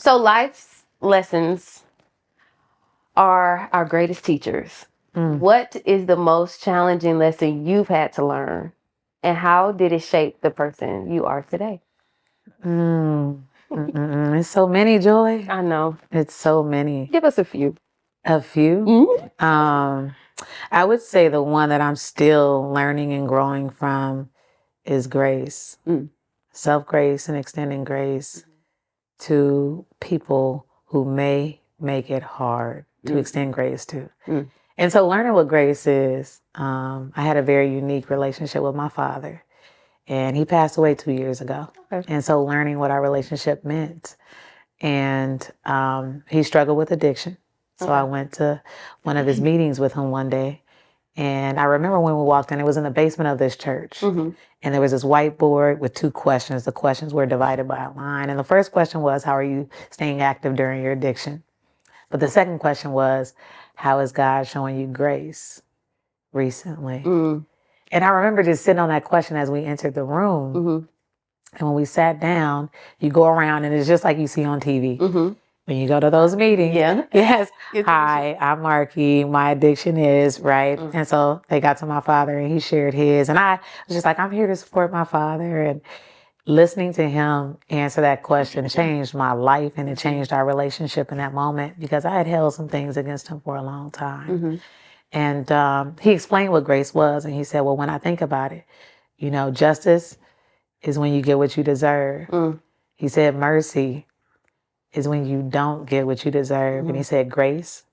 So life's lessons are our greatest teachers. What is the most challenging lesson you've had to learn, and how did it shape the person you are today? It's so many, Joy. I know. It's so many. Give us a few. A few. I would say the one that I'm still learning and growing from is grace. Self-grace and extending grace to people who may make it hard to extend grace to. And so learning what grace is, I had a very unique relationship with my father, and he passed away 2 years ago. Okay. And so learning what our relationship meant. And he struggled with addiction. So I went to one of his meetings with him one day. And I remember when we walked in, it was in the basement of this church. And there was this whiteboard with 2 questions. The questions were divided by a line. And the first question was, how are you staying active during your addiction? But the second question was, how is God showing you grace recently? And I remember just sitting on that question as we entered the room. And when we sat down, you go around and it's just like you see on TV. When you go to those meetings, yes, hi, I'm Marky, my addiction is, right? And so they got to my father and he shared his. And I was just like, I'm here to support my father. And listening to him answer that question changed my life, and it changed our relationship in that moment, because I had held some things against him for a long time. And he explained what grace was. And he said, well, when I think about it, you know, justice is when you get what you deserve. He said mercy is when you don't get what you deserve. And he said grace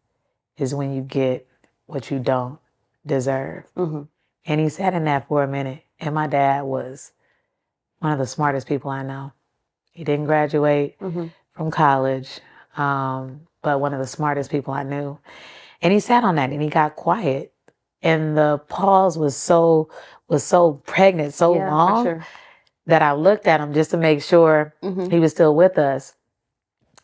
is when you get what you don't deserve. And he sat in that for a minute. And my dad was one of the smartest people I know. He didn't graduate from college, but one of the smartest people I knew. And he sat on that and he got quiet. And the pause was so pregnant, so long, that I looked at him just to make sure he was still with us.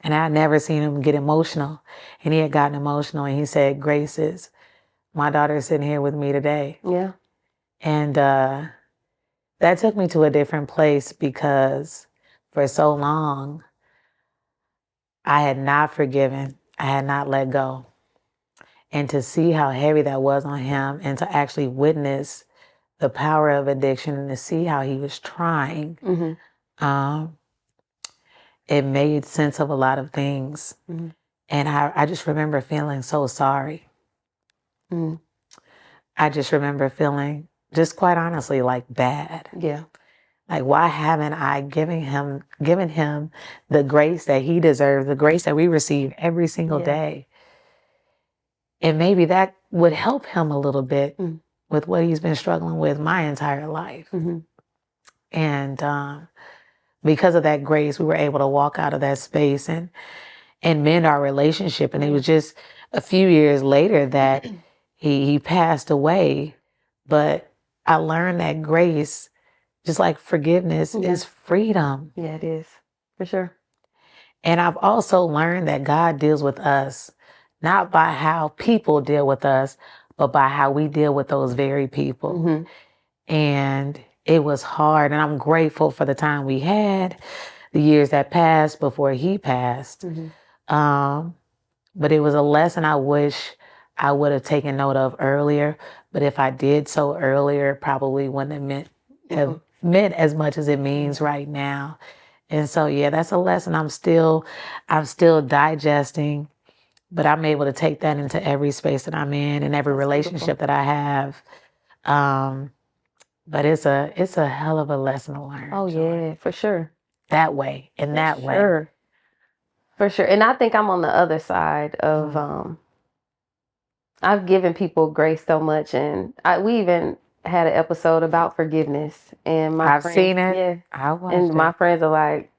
And I had never seen him get emotional. And he had gotten emotional, and he said, grace is my daughter sitting here with me today. And that took me to a different place, because for so long, I had not forgiven. I had not let go. And to see how heavy that was on him, and to actually witness the power of addiction, and to see how he was trying, it made sense of a lot of things. And I just remember feeling so sorry. I just remember feeling, just quite honestly, like bad. Like, why haven't I given him the grace that he deserves, the grace that we receive every single day? And maybe that would help him a little bit with what he's been struggling with my entire life. And because of that grace, we were able to walk out of that space and mend our relationship. And it was just a few years later that he passed away. But I learned that grace, just like forgiveness, is freedom. Yeah, it is. For sure. And I've also learned that God deals with us not by how people deal with us, but by how we deal with those very people. And it was hard. And I'm grateful for the time we had, the years that passed before he passed. But it was a lesson I wish I would have taken note of earlier. But if I did so earlier, it probably wouldn't have meant as much as it means right now. And so, yeah, that's a lesson I'm still digesting, but I'm able to take that into every space that I'm in and every relationship that I have. But it's a hell of a lesson to learn. Oh, yeah, for sure. That way, in that way. For sure. And I think I'm on the other side of, I've given people grace so much. And we even had an episode about forgiveness. And I've seen it. Yeah. I watched it. My friends are like,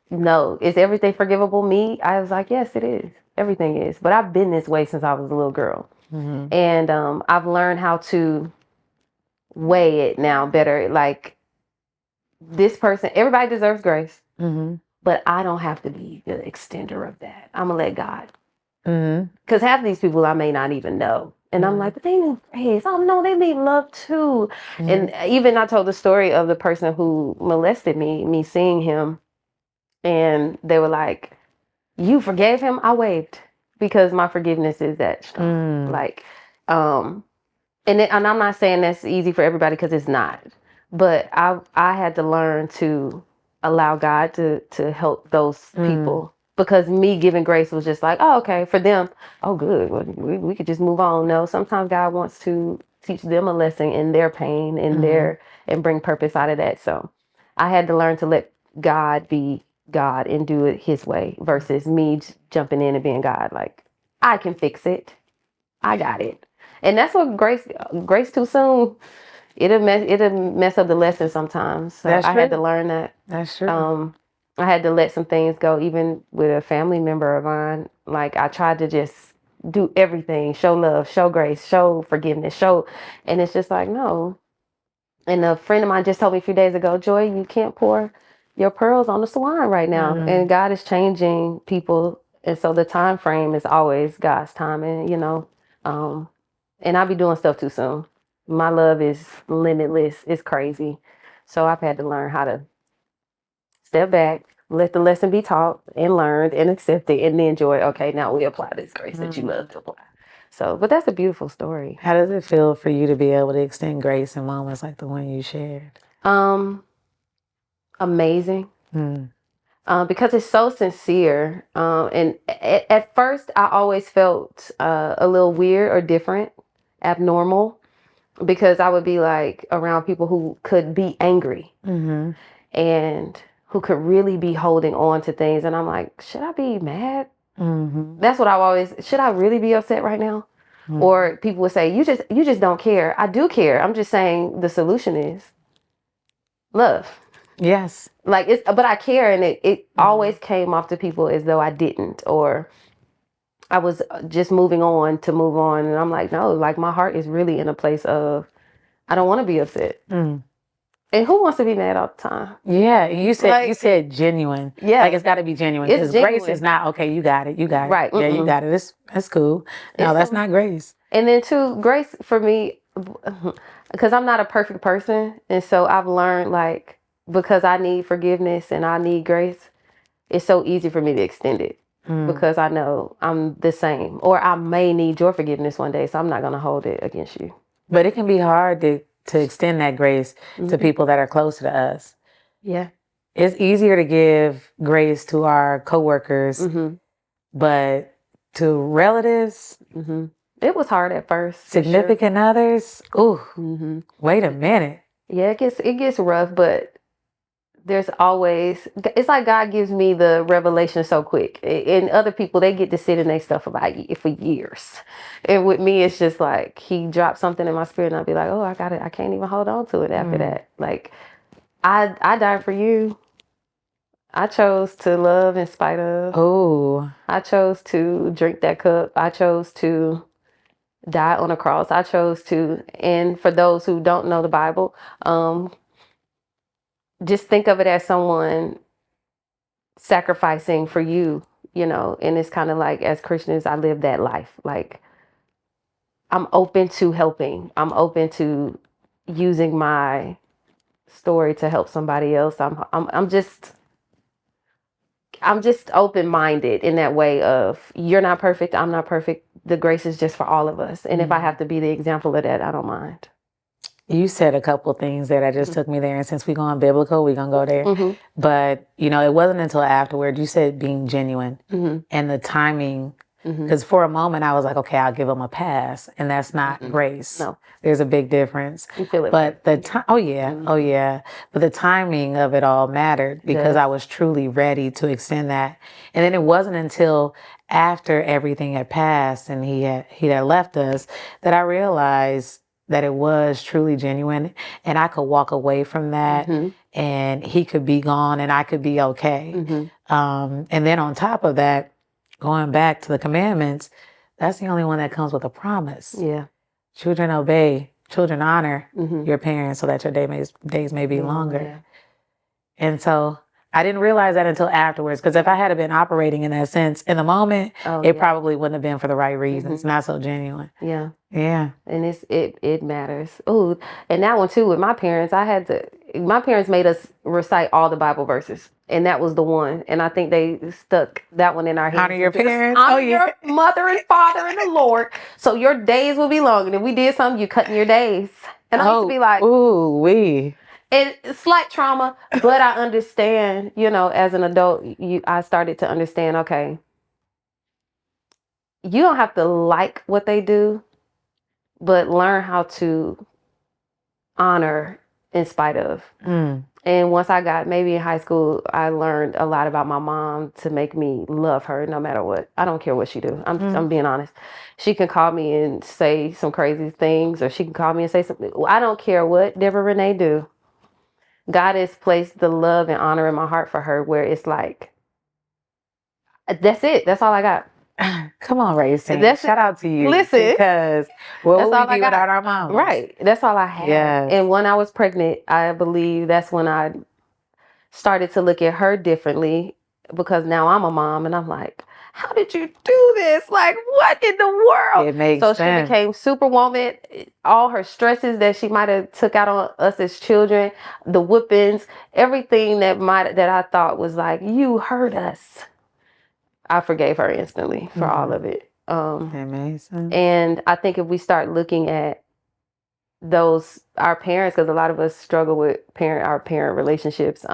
no, is everything forgivable? Me? I was like, yes, it is. Everything is. But I've been this way since I was a little girl. And I've learned how to weigh it now better. Like, this person, everybody deserves grace. But I don't have to be the extender of that. I'm going to let God. Because half of these people I may not even know. And I'm like, but they need grace. Oh, no, they need love too. And even I told the story of the person who molested me seeing him. and they were like, "You forgave him?" I waved because my forgiveness is that strong. Like, and I'm not saying that's easy for everybody because it's not. But I had to learn to allow God to help those people, because me giving grace was just like, oh, okay, for them, oh good, well, we could just move on. No, sometimes God wants to teach them a lesson in their pain and and bring purpose out of that. So I had to learn to let God be God and do it His way versus me jumping in and being God. Like, I can fix it. I got it. And that's what grace too soon, it'll mess up the lesson sometimes. So That's I had to true. learn that. That's true. I had to let some things go, even with a family member of mine. Like, I tried to just do everything, show love, show grace, show forgiveness, and it's just like, no. And a friend of mine just told me a few days ago, Joy, you can't pour your pearls on the swine right now. And God is changing people. And so the time frame is always God's timing. And I be doing stuff too soon. My love is limitless. It's crazy. So I've had to learn how to step back, let the lesson be taught and learned and accepted, and then Joy, okay, now we apply this grace that you love to apply. So, but that's a beautiful story. How does it feel for you to be able to extend grace in moments like the one you shared? Amazing. Because it's so sincere. And at first, I always felt a little weird or different, abnormal, because I would be like around people who could be angry and who could really be holding on to things. And I'm like, should I be mad? That's what should I really be upset right now? Or people would say, you just don't care. I do care. I'm just saying the solution is love. Yes. Like, but I care, and it always came off to people as though I didn't, or I was just moving on to move on. And I'm like, no, like, my heart is really in a place of, I don't want to be upset. And who wants to be mad all the time? Yeah, you Like, said genuine. Yeah. Like, it's got to be genuine, It's because grace genuine. is not, okay, you got it. Right. Yeah, you got it. That's cool. No, that's not grace. And then too, grace for me, because I'm not a perfect person, and so I've learned, like, because I need forgiveness and I need grace, it's so easy for me to extend it. Because I know I'm the same, or I may need your forgiveness one day, so I'm not going to hold it against you. But it can be hard to extend that grace to people that are closer to us. Yeah. It's easier to give grace to our coworkers, but to relatives, it was hard at first. significant others. Ooh, wait a minute. Yeah, it gets rough, but there's always, it's like God gives me the revelation so quick, and other people, they get to sit in their stuff for years, and with me it's just like He dropped something in my spirit and I'll be like, oh, I got it, I can't even hold on to it after that. Like, I died for you. I chose to love in spite of. Oh, I chose to drink that cup. I chose to die on a cross. I chose to, and for those who don't know the Bible, just think of it as someone sacrificing for you, and it's kind of like, as Christians, I live that life. Like, I'm open to helping. I'm open to using my story to help somebody else. I'm just open-minded in that way of, you're not perfect, I'm not perfect. The grace is just for all of us. And if I have to be the example of that, I don't mind. you said a couple of things that just took me there. And since we're going biblical, we're going to go there. But, it wasn't until afterward, you said being genuine and the timing. Because for a moment I was like, okay, I'll give them a pass. And that's not grace. No. There's a big difference. You feel it. But the time, oh yeah. But the timing of it all mattered, because I was truly ready to extend that. And then it wasn't until after everything had passed and he had left us that I realized that it was truly genuine, and I could walk away from that, and he could be gone and I could be okay. And then on top of that, going back to the commandments, that's the only one that comes with a promise. Yeah. Children obey, children honor your parents so that your days may be longer. Yeah. And so I didn't realize that until afterwards, because if I had been operating in that sense in the moment, it probably wouldn't have been for the right reasons. Not so genuine. Yeah. Yeah. And it matters. Oh, and that one too with my parents, my parents made us recite all the Bible verses. And that was the one. And I think they stuck that one in our heads. Honor your parents. Honor Oh, yeah. your mother and father in the Lord. So your days will be long. And if we did something, you cutting your days. And I used to be like, ooh, wee. it's slight trauma, but I understand, as an adult, I started to understand, okay, you don't have to like what they do, but learn how to honor in spite of. And once I got maybe in high school, I learned a lot about my mom to make me love her no matter what. I don't care what she do. I'm being honest. She can call me and say some crazy things, or she can call me and say something. I don't care what Deborah Renee do. God has placed the love and honor in my heart for her, where it's like, that's it. That's all I got. Come on, Racing. Shout out to you. Listen, because what would we be without our moms? Right. That's all I had. Yes. And when I was pregnant, I believe that's when I started to look at her differently, because now I'm a mom and I'm like, how did you do this? Like, what in the world? It makes sense. She became superwoman. All her stresses that she might have took out on us as children, the whoopings, everything that I thought was like, you hurt us, I forgave her instantly for all of it. That makes sense. And I think if we start looking at our parents, because a lot of us struggle with our parent relationships,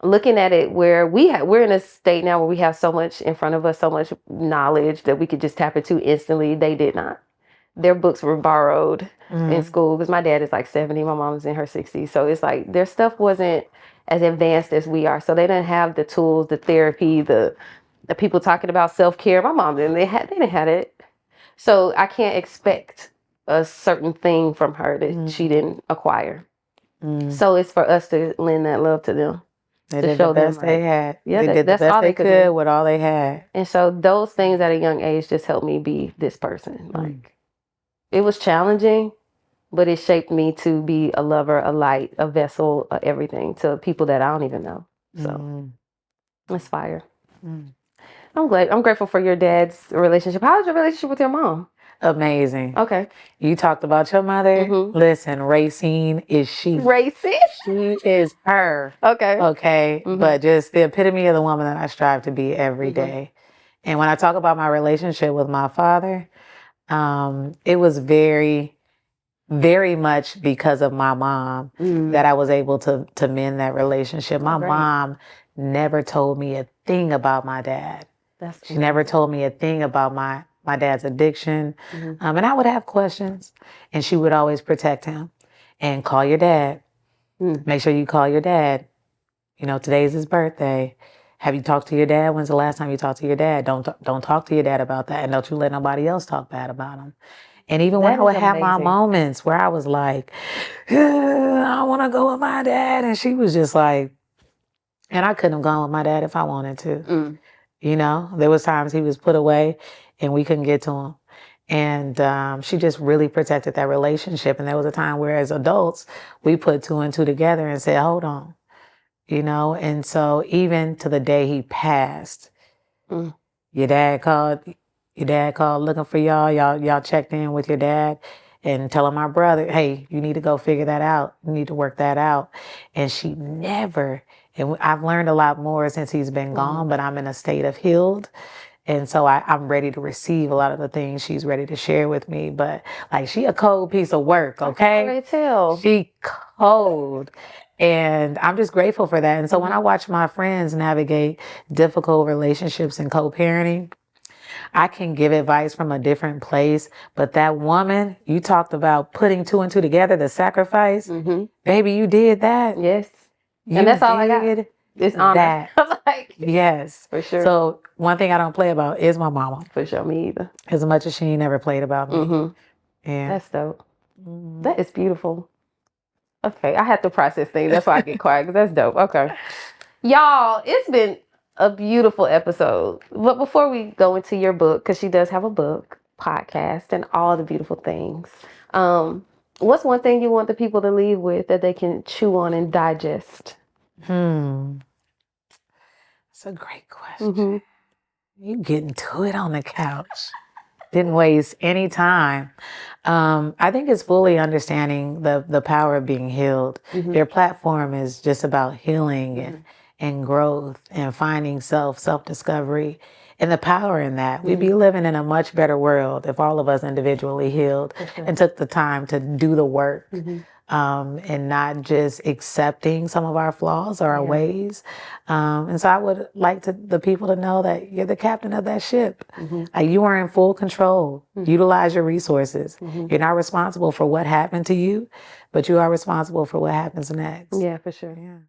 looking at it where we're in a state now where we have so much in front of us, so much knowledge that we could just tap into instantly. They did not. Their books were borrowed in school, because my dad is like 70, my mom's in her 60s. So it's like their stuff wasn't as advanced as we are. So they didn't have the tools, the therapy, the people talking about self-care. My mom didn't. They didn't have it. So I can't expect a certain thing from her that she didn't acquire. So it's for us to lend that love to them. They did the best they had. Yeah, they did the best they could with all they had. And so those things at a young age just helped me be this person. Like, it was challenging, but it shaped me to be a lover, a light, a vessel, everything to people that I don't even know. So it's fire. I'm grateful for your dad's relationship. How was your relationship with your mom? Amazing. Okay. You talked about your mother. Listen, Racine is she. Racine? She is her. Okay. Okay. But just the epitome of the woman that I strive to be every day. And when I talk about my relationship with my father, it was very, very much because of my mom that I was able to mend that relationship. My mom never told me a thing about my dad. She never told me a thing about my dad's addiction. And I would have questions, and she would always protect him. And call your dad. Make sure you call your dad. Today's his birthday. Have you talked to your dad? When's the last time you talked to your dad? Don't talk to your dad about that, and don't you let nobody else talk bad about him. And even when I would have my moments where I was like, I want to go with my dad, and she was just like, and I couldn't have gone with my dad if I wanted to. There was times he was put away and we couldn't get to him. And she just really protected that relationship. And there was a time where as adults, we put two and two together and said, hold on. And so even to the day he passed, your dad called looking for y'all. Y'all checked in with your dad and telling my brother, hey, you need to go figure that out. You need to work that out. And she never, and I've learned a lot more since he's been gone, but I'm in a state of healed. And so I'm ready to receive a lot of the things she's ready to share with me. But like, she a cold piece of work, okay? She cold. And I'm just grateful for that. And so when I watch my friends navigate difficult relationships and co-parenting, I can give advice from a different place. But that woman, you talked about putting two and two together, the sacrifice. Baby, you did that. Yes. And that's all I got. It's honor. Like, yes. For sure. So one thing I don't play about is my mama. For sure, me either. As much as she never played about me. Yeah. That's dope. That is beautiful. Okay, I have to process things. That's why I get quiet, because that's dope. Okay. Y'all, it's been a beautiful episode. But before we go into your book, because she does have a book, podcast, and all the beautiful things, what's one thing you want the people to leave with that they can chew on and digest? That's a great question. You getting to it on the couch. Didn't waste any time. I think it's fully understanding the power of being healed. Your platform is just about healing and growth and finding self-discovery and the power in that. We'd be living in a much better world if all of us individually healed and took the time to do the work. And not just accepting some of our flaws or our ways. And so I would like the people to know that you're the captain of that ship. You are in full control. Utilize your resources. You're not responsible for what happened to you, but you are responsible for what happens next. Yeah, for sure. Yeah.